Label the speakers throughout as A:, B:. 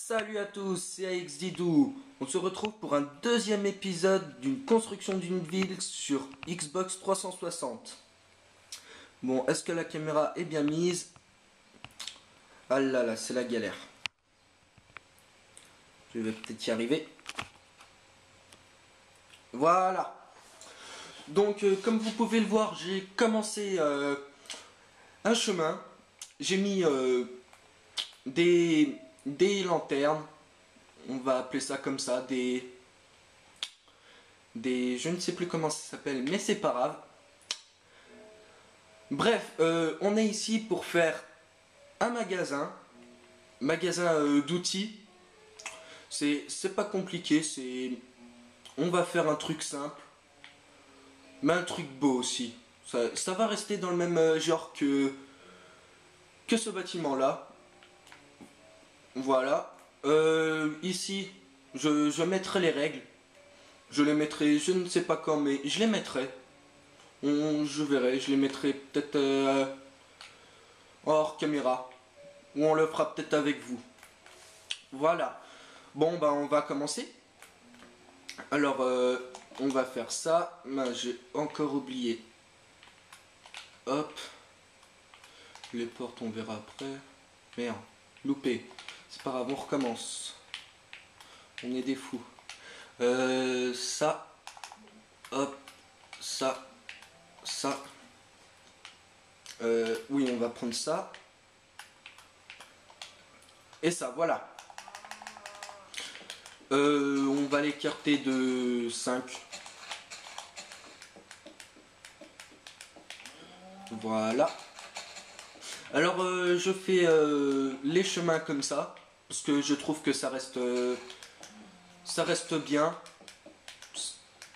A: Salut à tous, c'est AXDidou. On se retrouve pour un deuxième épisode d'une construction d'une ville sur Xbox 360. Bon, est-ce que la caméra est bien mise? Ah là là, c'est la galère. Je vais peut-être y arriver. Voilà. Donc, comme vous pouvez le voir, j'ai commencé un chemin. J'ai mis des lanternes. On va appeler ça comme ça, je ne sais plus comment ça s'appelle, mais c'est pas grave. Bref, on est ici pour faire un magasin d'outils. C'est pas compliqué, on va faire un truc simple, mais un truc beau aussi. Ça va rester dans le même genre que ce bâtiment là. Voilà. Ici, je mettrai les règles. Je les mettrai, je ne sais pas quand, mais je les mettrai. Je verrai, je les mettrai peut-être hors caméra. Ou on le fera peut-être avec vous. Voilà. Bon, bah on va commencer. Alors, on va faire ça. Ben, j'ai encore oublié. Hop. Les portes, on verra après. Merde, loupé. C'est pas grave, on recommence. On est des fous. Ça. Hop. Ça. Ça. Oui, on va prendre ça. Et ça, voilà. On va l'écarter de 5. Voilà. Alors, je fais les chemins comme ça. Parce que je trouve que ça reste bien.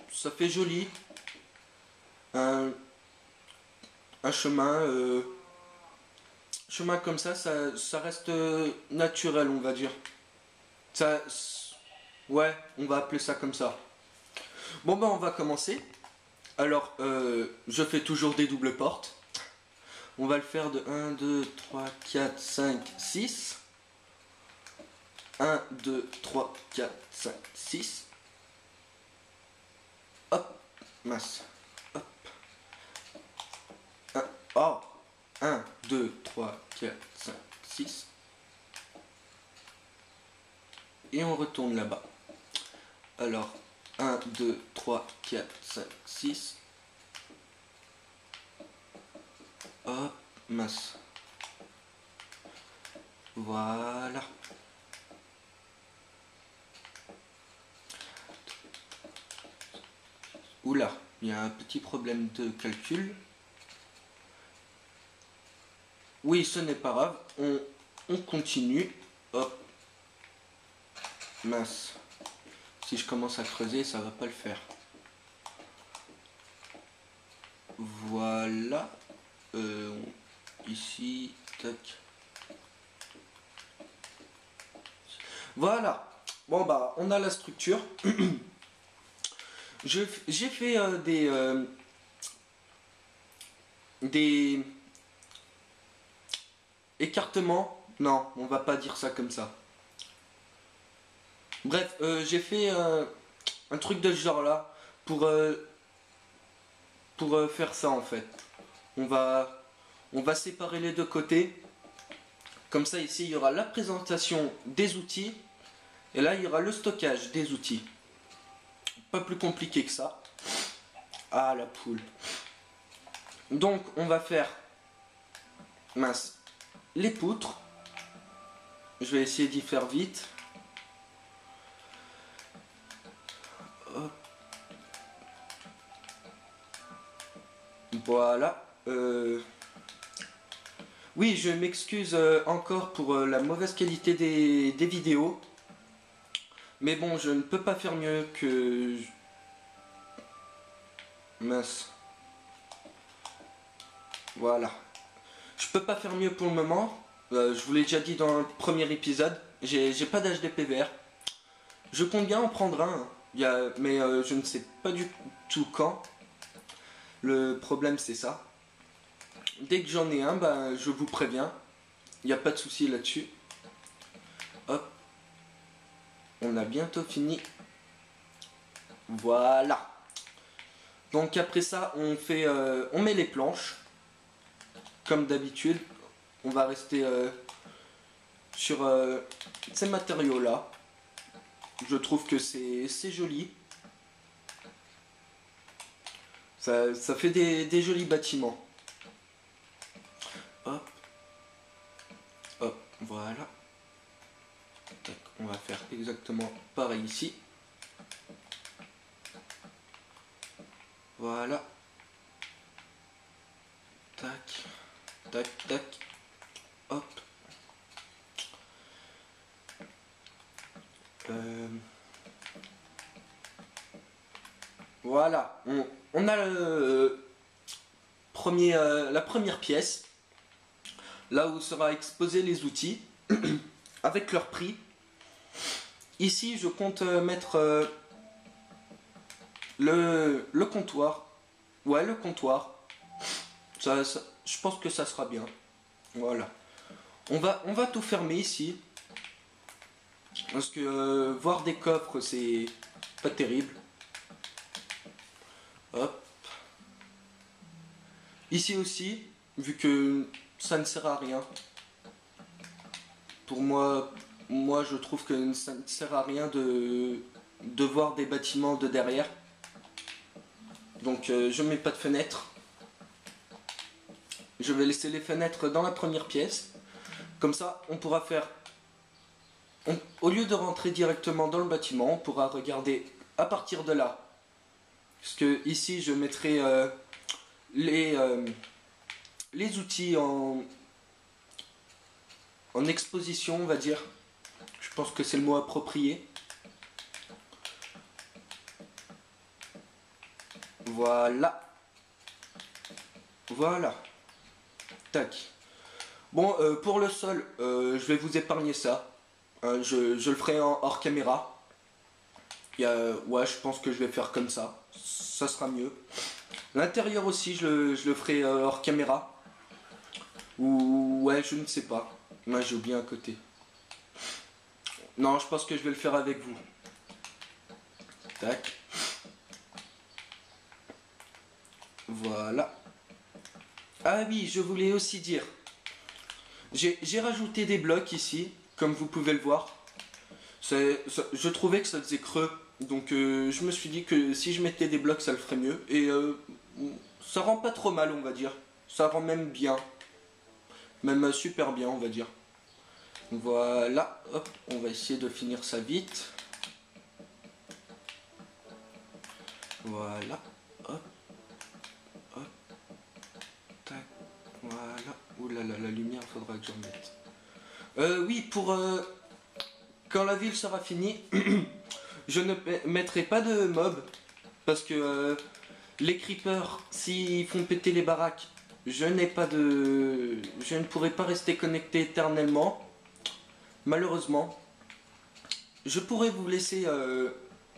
A: Ça fait joli. Un chemin comme ça reste naturel, on va dire. Ouais, on va appeler ça comme ça. Bon ben on va commencer. Alors je fais toujours des doubles portes. On va le faire de 1, 2, 3, 4, 5, 6. 1, 2, 3, 4, 5, 6. Hop, mince. Hop. 1, oh. 1, 2, 3, 4, 5, 6. Et on retourne là-bas. Alors, 1, 2, 3, 4, 5, 6. Hop, mince. Voilà. Oula, il y a un petit problème de calcul. Oui, ce n'est pas grave. On continue. Hop. Mince. Si je commence à creuser, ça va pas le faire. Voilà. Ici. Tac. Voilà. Bon bah, on a la structure. J'ai fait des écartements. Non, on va pas dire ça comme ça. Bref, j'ai fait un truc de ce genre là pour faire ça en fait. On va séparer les deux côtés. Comme ça ici il y aura la présentation des outils et là il y aura le stockage des outils. Pas plus compliqué que ça. Ah la poule. Donc on va faire mince les poutres. Je vais essayer d'y faire vite. Hop. Voilà. Oui, je m'excuse encore pour la mauvaise qualité des vidéos. Mais bon, je ne peux pas faire mieux que... Mince. Voilà. Je peux pas faire mieux pour le moment. Je vous l'ai déjà dit dans le premier épisode. J'ai pas d'HDPVR. Je compte bien en prendre un. Mais je ne sais pas du tout quand. Le problème c'est ça. Dès que j'en ai un, bah, je vous préviens. Il n'y a pas de souci là-dessus. Hop. On a bientôt fini. Voilà. Donc après ça, on met les planches. Comme d'habitude, on va rester sur ces matériaux-là. Je trouve que c'est joli. Ça fait des jolis bâtiments. Hop. Hop, voilà. Tac, on va faire exactement pareil ici. Voilà. Tac. Tac, tac. Hop. Voilà. On a la première pièce. Là où sera exposé les outils. Avec leur prix. Ici, je compte mettre le comptoir. Ouais, le comptoir. Je pense que ça sera bien. Voilà. On va tout fermer ici. Parce que voir des coffres, c'est pas terrible. Hop. Ici aussi, vu que ça ne sert à rien. Pour moi je trouve que ça ne sert à rien de voir des bâtiments de derrière. Donc je mets pas de fenêtre. Je vais laisser les fenêtres dans la première pièce. Comme ça, on pourra faire... au lieu de rentrer directement dans le bâtiment, on pourra regarder à partir de là. Parce que ici, je mettrai les outils en exposition, on va dire. Je pense que c'est le mot approprié. Voilà. Voilà. Tac. Bon, pour le sol, je vais vous épargner ça. Je le ferai hors caméra. Ouais, je pense que je vais faire comme ça. Ça sera mieux. L'intérieur aussi, je le ferai hors caméra. Ou ouais, je ne sais pas. Moi, j'ai oublié un côté. Non, je pense que je vais le faire avec vous. Tac. Voilà. Ah oui, je voulais aussi dire. J'ai rajouté des blocs ici, comme vous pouvez le voir. Je trouvais que ça faisait creux. Donc je me suis dit que si je mettais des blocs, ça le ferait mieux. Et ça rend pas trop mal, on va dire. Ça rend même bien. Même super bien, on va dire. Voilà, hop, on va essayer de finir ça vite. Voilà, hop, hop, tac, voilà. Ouh là là, la lumière, faudra que j'en mette. Oui, pour quand la ville sera finie, je ne mettrai pas de mobs parce que les creepers, s'ils font péter les baraques, je ne pourrai pas rester connecté éternellement. Malheureusement, je pourrais vous laisser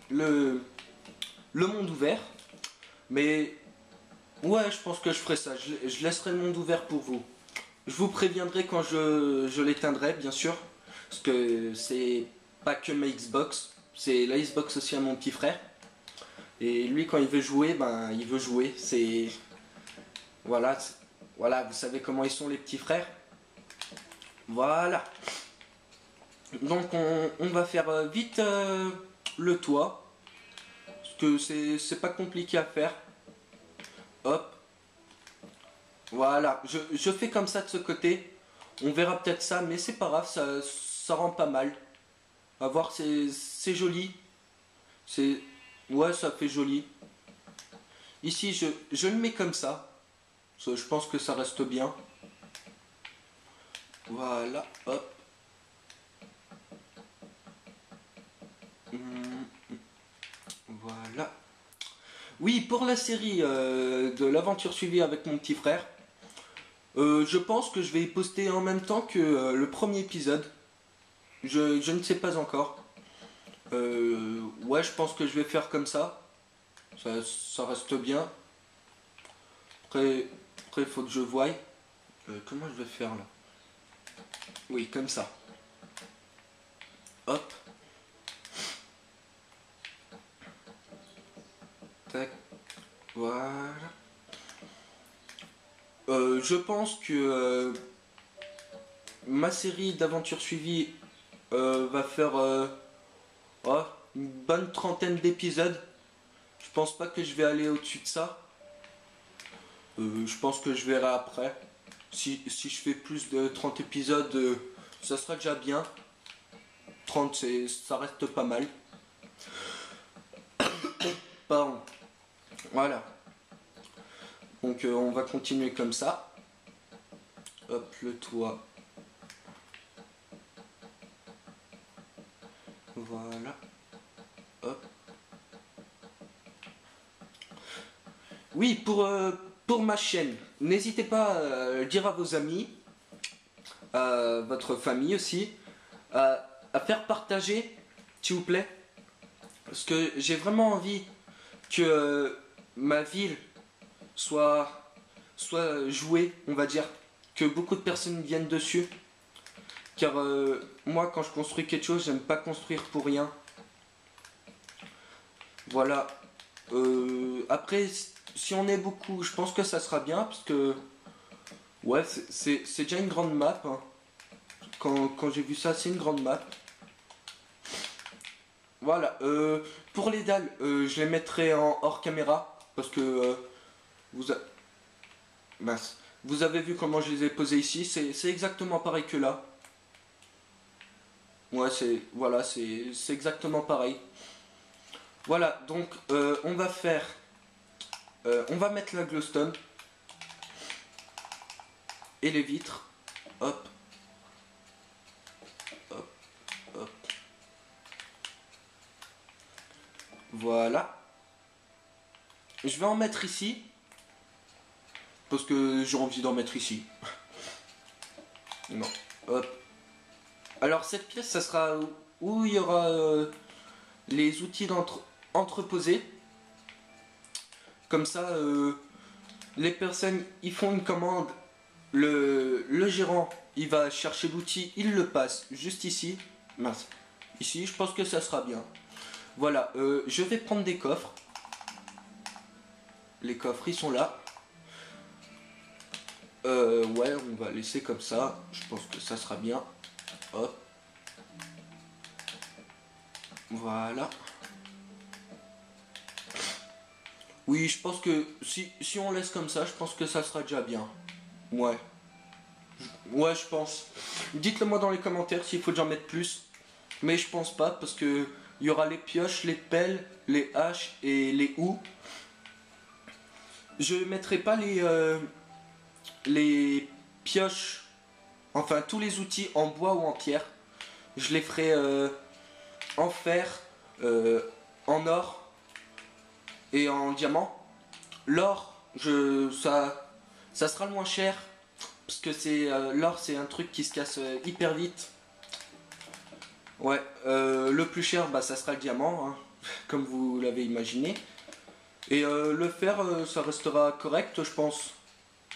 A: le monde ouvert, mais ouais, je pense que je ferai ça. Je laisserai le monde ouvert pour vous. Je vous préviendrai quand je l'éteindrai, bien sûr, parce que c'est pas que ma Xbox, c'est la Xbox aussi à mon petit frère. Et lui, quand il veut jouer, ben il veut jouer. C'est voilà, voilà, vous savez comment ils sont les petits frères. Voilà. Donc on va faire vite le toit. Parce que c'est pas compliqué à faire. Hop. Voilà. Je fais comme ça de ce côté. On verra peut-être ça, mais c'est pas grave, ça rend pas mal. À voir, c'est joli. Ouais, ça fait joli. Ici, je le mets comme ça. Je pense que ça reste bien. Voilà, hop. Voilà. Oui, pour la série de l'aventure suivie avec mon petit frère, je pense que je vais y poster en même temps que le premier épisode. Je ne sais pas encore. Ouais, je pense que je vais faire comme ça. Ça reste bien. Après, il faut que je voie. Comment je vais faire là? Oui, comme ça. Hop. Voilà. Je pense que ma série d'aventures suivies va faire oh, une bonne trentaine d'épisodes. Je pense pas que je vais aller au-dessus de ça. Je pense que je verrai après. Si je fais plus de 30 épisodes, ça sera déjà bien. 30, ça reste pas mal. Pardon. Voilà. Donc on va continuer comme ça. Hop, le toit. Voilà. Hop. Oui, pour ma chaîne, n'hésitez pas à le dire à vos amis, à votre famille aussi, à faire partager, s'il vous plaît. Parce que j'ai vraiment envie que ma ville soit jouée, on va dire. Que beaucoup de personnes viennent dessus. Car moi, quand je construis quelque chose, j'aime pas construire pour rien. Voilà. Après, si on est beaucoup, je pense que ça sera bien. Parce que, ouais, c'est déjà une grande map. Hein. Quand j'ai vu ça, c'est une grande map. Voilà. Pour les dalles, je les mettrai en hors caméra. Parce que mince. Vous avez vu comment je les ai posées ici. C'est exactement pareil que là. Ouais, voilà, c'est exactement pareil. Voilà, donc on va faire... on va mettre la glowstone. Et les vitres. Hop. Hop. Hop. Voilà. Je vais en mettre ici. Parce que j'ai envie d'en mettre ici. Non. Hop. Alors cette pièce, ça sera où il y aura les outils entreposés. Comme ça, les personnes, ils font une commande. Le gérant, il va chercher l'outil, il le passe juste ici. Mince. Ici, je pense que ça sera bien. Voilà, je vais prendre des coffres. Les coffres, ils sont là. Ouais, on va laisser comme ça. Je pense que ça sera bien. Hop. Voilà. Oui, je pense que si on laisse comme ça, je pense que ça sera déjà bien. Ouais. Ouais, je pense. Dites-le moi dans les commentaires s'il faut que j'en mette plus. Mais je pense pas parce que il y aura les pioches, les pelles, les haches et les houes. Je mettrai pas les pioches, enfin tous les outils en bois ou en pierre. Je les ferai en fer, en or et en diamant. L'or, ça sera le moins cher parce que l'or, c'est un truc qui se casse hyper vite. Ouais, le plus cher, bah ça sera le diamant, hein, comme vous l'avez imaginé. Et le fer, ça restera correct, je pense.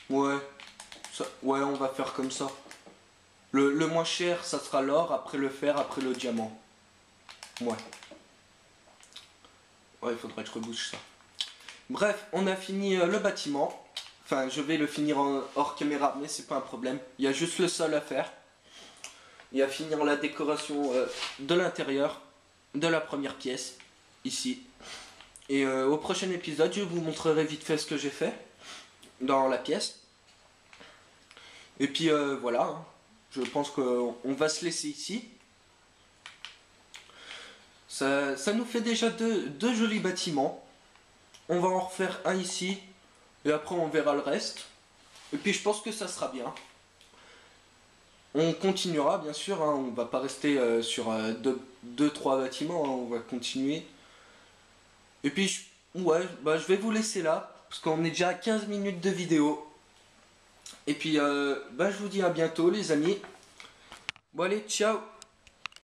A: Ouais, ouais, on va faire comme ça. Le moins cher, ça sera l'or, après le fer, après le diamant. Ouais. Ouais, il faudrait que je rebouche ça. Bref, on a fini le bâtiment. Enfin, je vais le finir hors caméra, mais c'est pas un problème. Il y a juste le sol à faire. Et à finir la décoration de l'intérieur de la première pièce, ici. Et au prochain épisode, je vous montrerai vite fait ce que j'ai fait dans la pièce. Et puis voilà, hein. Je pense qu'on va se laisser ici. Ça nous fait déjà deux jolis bâtiments. On va en refaire un ici. Et après on verra le reste. Et puis je pense que ça sera bien. On continuera bien sûr, hein. On va pas rester sur 2-3 bâtiments, hein. On va continuer. Et puis ouais, bah, je vais vous laisser là. Parce qu'on est déjà à 15 minutes de vidéo. Et puis bah, je vous dis à bientôt les amis. Bon allez, ciao.